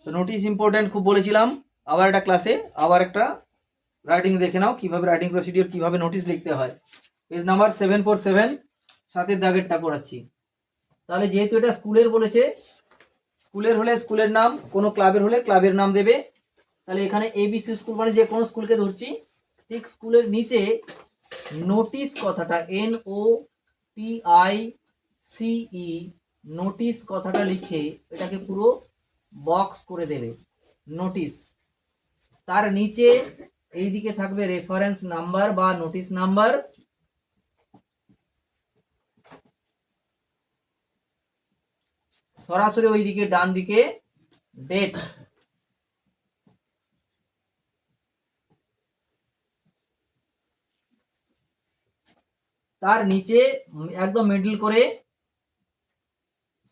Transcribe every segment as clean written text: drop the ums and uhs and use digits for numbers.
তো notice important খুব বলেছিলাম, আবার একটা ক্লাসে আবার একটা রাইটিং দেখে নাও কিভাবে রাইটিং প্রসিডিওর কিভাবে নোটিস লিখতে হয়। পেজ নাম্বার 747 সাতের দাগেরটা করাচ্ছি। তাহলে যেহেতু এটা স্কুলের বলেছে, স্কুলের হলে স্কুলের নাম, কোনো ক্লাবের হলে ক্লাবের নাম দেবে। তাহলে এখানে এবিসি স্কুল মানে যে কোনো স্কুলকে ধরছি, ঠিক স্কুলের নিচে নোটিস কথাটা NOTICE নোটিস কথাটা লিখে এটাকে পুরো বক্স করে দেবে নোটিস। তার নিচে এইদিকে থাকবে রেফারেন্স নাম্বার বা নোটিস নাম্বার, সরাসরি ওইদিকে ডান দিকে ডেট, তার নিচে একদম মিডল করে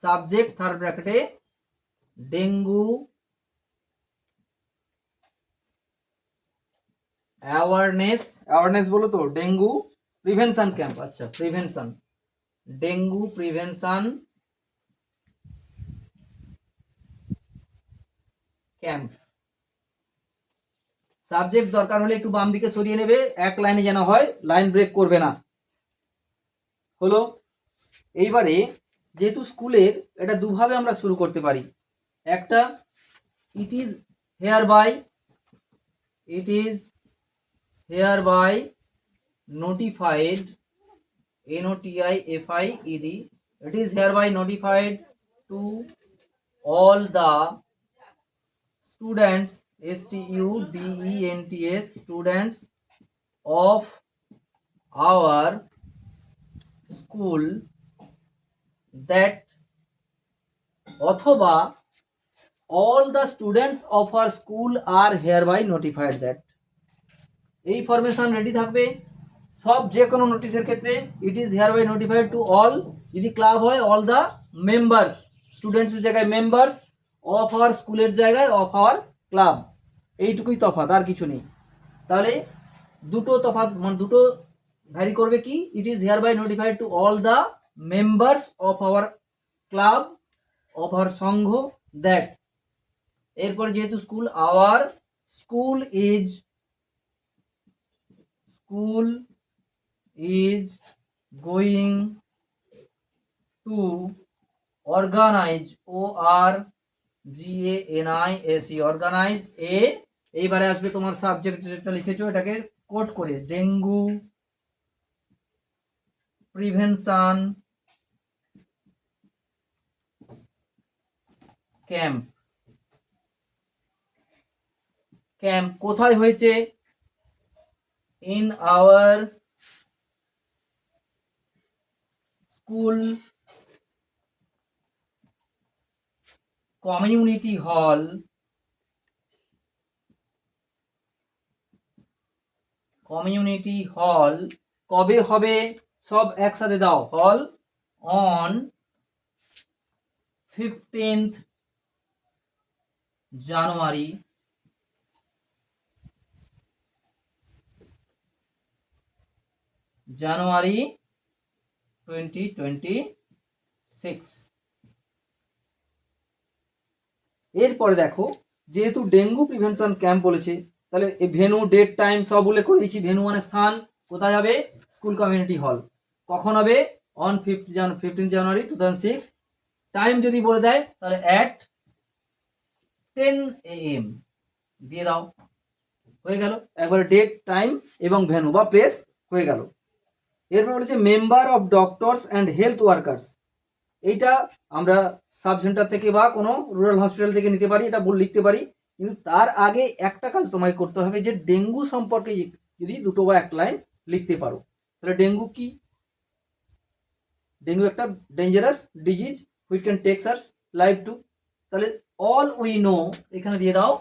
সাবজেক্ট থার্ড ব্র্যাকেটে ডেঙ্গু অ্যাওয়ারনেস বলো তো, ডেঙ্গু প্রিভেনশন ক্যাম্প, আচ্ছা prevention, dengue prevention camp. Subject দরকার হলে একটু বাম দিকে সরিয়ে নেবে, এক লাইনে যেন হয়, লাইন ব্রেক করবে না। হলো। এইবারে যেহেতু স্কুলের এটা দুভাবে আমরা শুরু করতে পারি, একটা it is hereby notified NOTIFIED, it is hereby notified to all the students students of our school that অথবা all the students of our school are hereby notified that, এই ফরমেশন রেডি থাকবে সব যে কোনো নোটিশের ক্ষেত্রে। It is hereby notified to all, যদি club হয় অল দ্য মেম্বার্স, স্টুডেন্টসের জায়গায় মেম্বার্স, অফ আওয়ার স্কুলের জায়গায় অফ আওয়ার ক্লাব, এইটুকুই তফাৎ, আর কিছু নেই। তাহলে দুটো তফাৎ মানে দুটো ভ্যারি করবে কি, it is hereby notified to all the members of our club, of our সংঘ দ্যাট, এরপরে যেহেতু school our school is going to organize organize এ, এইবারে আসবে তোমার সাবজেক্ট যেটা লিখেছো এটাকে কোড করে, ডেঙ্গু প্রিভেনশন ক্যাম্প। ক্যাম্প কোথায় হয়েছে, in our school community hall, কবে হবে, সব একসাথে দাও, হল অন 15th জানুয়ারি 2026। এরপরে দেখো যেহেতু ডেঙ্গু প্রিভেনশন ক্যাম্প বলেছে, তাহলে এই ভেনু ডেট টাইম সব উল্লেখ করে দিচ্ছি। ভেনু মানে স্থান, কোথায় হবে, স্কুল কমিউনিটি হল, কখন হবে, অন 15 জানুয়ারি 2006, টাইম যদি বলে দেয় তাহলে অ্যাট 10 AM দিয়ে দাও, হয়ে গেল, একবারে ডেট টাইম এবং ভেনু বা প্লেস হয়ে গেল। এরপর বলেছে member of doctors and health workers, এইটা আমরা সাব সেন্টার থেকে বা কোনো রুরাল হসপিটাল থেকে নিতে পারি, এটা লিখতে পারি, কিন্তু তার আগে একটা কাজ তোমায় করতে হবে, যে ডেঙ্গু সম্পর্কে যদি দুটো বা এক লাইন লিখতে পারো। তাহলে ডেঙ্গু কি, ডেঙ্গু একটা dangerous disease which can takes us life to, তাহলে অল উই নো এখানে দিয়ে দাও,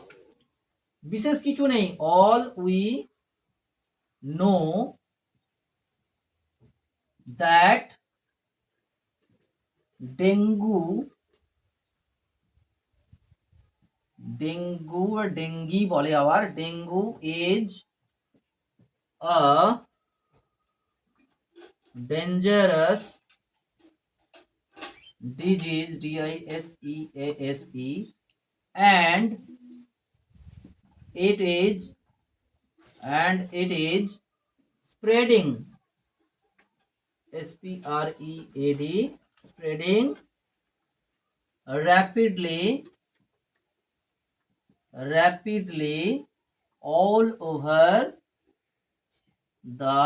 বিশেষ কিছু নেই, অল উই নো দ্যাট ডেঙ্গি বলে আবার, dengue is a dangerous disease, DISEASE, and it is spreading, spread, spreading rapidly all over the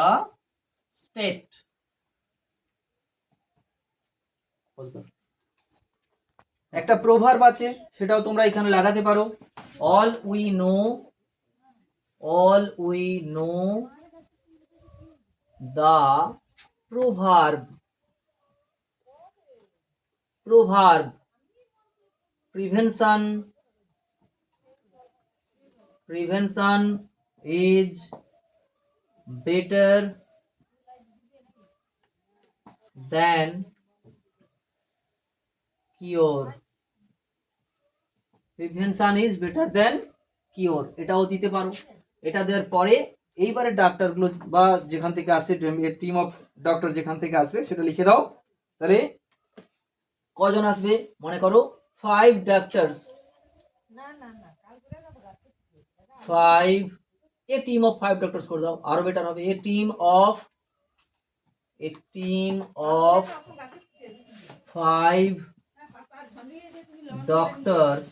state. একটা প্রভার্ব আছে, সেটাও তোমরা এখানে লাগাতে পারো। all we know the proverb prevention is better than cure, prevention is better then cure, এটাও দিতে পারো। এটা দেওয়ার পরে এইবারে ডাক্তারগুলো বা যেখান থেকে আসে টিম অফ ডক্টর যেখান থেকে আসবে সেটা লিখে দাও। তাহলে কজন আসবে মনে করো 5 doctors, 5 a team of 5 doctors করে দাও, আরো বেটার হবে। A team of 5 doctors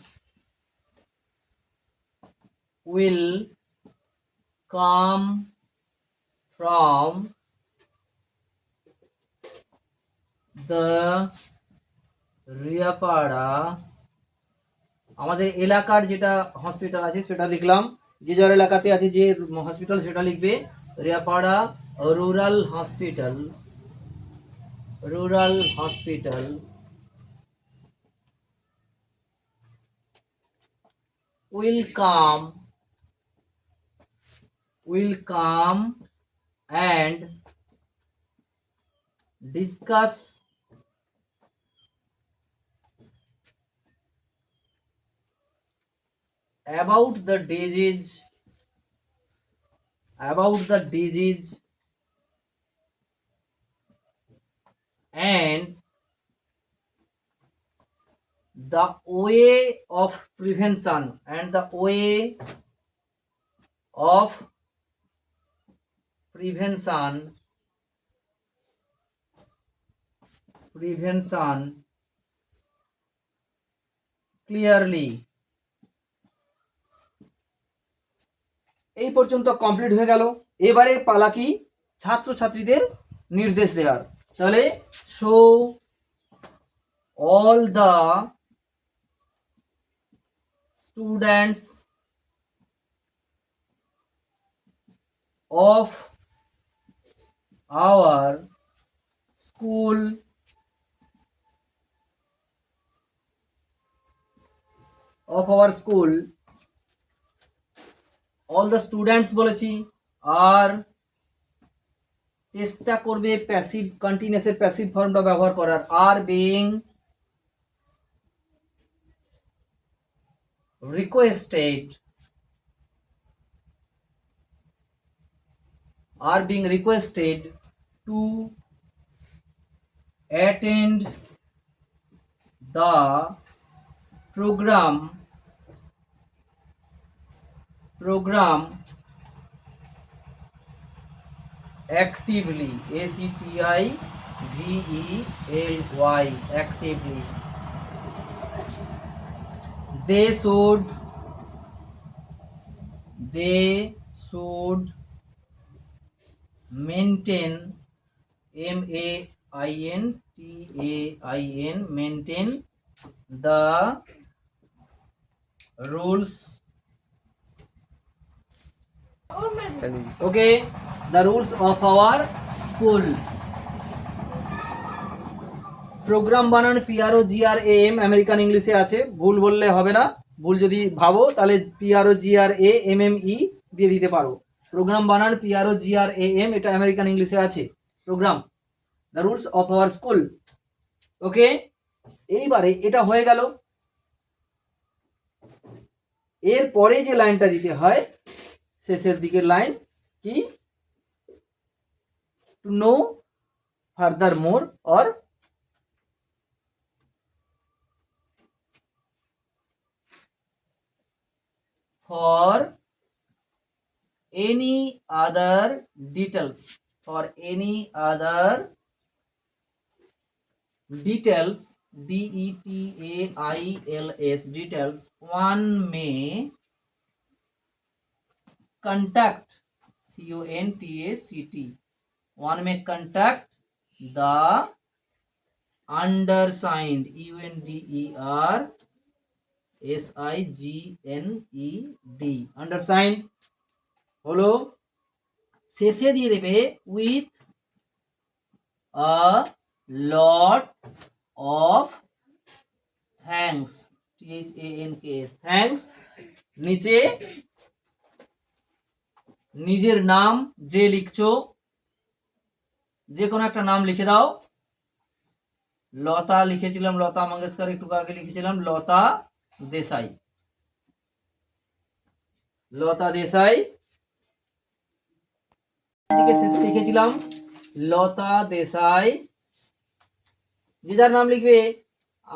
will come from the Riyapara, আমাদের এলাকার যেটা হসপিটাল আছে সেটা লিখলাম, যে যার এলাকাতে আছে যে হসপিটাল সেটা লিখবে Riyapara rural hospital will come and discuss about the disease and the way of prevention clearly। এই পর্যন্ত কমপ্লিট হয়ে গেল। এবারে পালা কি ছাত্রছাত্রীদের নির্দেশ দেওয়ার। তাহলে show all the students of our school all the students বলেছি, আর চেষ্টা করবে প্যাসিভ কন্টিনিউয়াসের প্যাসিভ ফর্মটা ব্যবহার করার, are being requested to attend the program actively, actively. They should maintain, maintain the rules, okay, the rules of our school। Program বানান PROGRAM, American ইংলিশে আছে, ভুল বললে হবে না। ভুল যদি ভাবো তাহলে PROGRAMME দিয়ে দিতে পারো। প্রোগ্রাম বানান PROGRAM, এটা আমেরিকান ইংলিশে আছে programme, the rules of our school. Okay, এইবারে এটা হয়ে গেল। এর পরে যে লাইনটা দিতে হয় শেষের দিকের লাইন কি, to know further more or for any other details, for any other details, DETAILS, details, one may contact, CONTACT, one may contact the undersigned, UNDERSIGNED, undersigned হলো শেষে দিয়ে দেবে with a lot of thanks, THANKS, thanks, নিচে নিজের নাম যে লিখছো, যে কোনো একটা নাম লিখে দাও। লতা লিখেছিলাম, লতা মঙ্গেশকর, একটু আগে লিখেছিলাম লতা দেশাই, লতা দেশাই, শেষে লিখেছিলাম লতা দেশাই। যে যার নাম লিখবে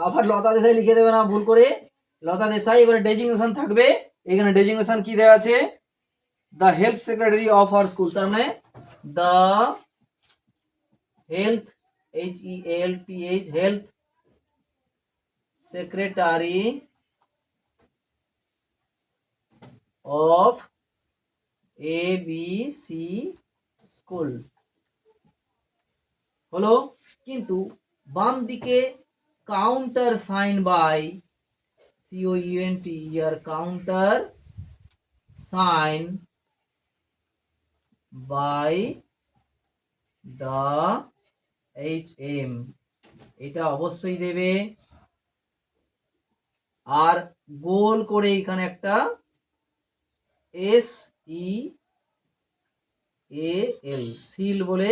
আবার লতা দেশাই লিখে দেবে না ভুল করে, লতা দেশাই। এবারে ডেজিগনেশন থাকবে, এখানে ডেজিগনেশন কি দেওয়া আছে, the health secretary of our school, তার মানে the health, HELTH, health secretary of ABC school হলো। কিন্তু বাম দিকে countersign by, COUNTER, countersign by the HM, এটা অবশ্যই দেবে। আর গোল করে এখানে একটা SEAL, সিল বলে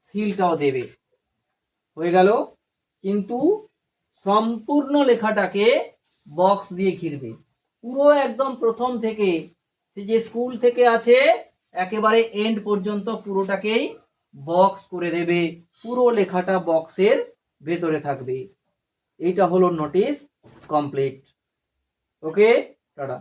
সিলটাও দেবে। হয়ে গেল। কিন্তু সম্পূর্ণ লেখাটাকে বক্স দিয়ে ঘিরবে, পুরো একদম প্রথম থেকে, সে যে স্কুল থেকে আছে একেবারে এন্ড পর্যন্ত পুরোটাকেই বক্স করে দেবে, পুরো লেখাটা বক্সের ভেতরে থাকবে। এইটা হলো নোটিশ কমপ্লিট। ওকে, টাটা।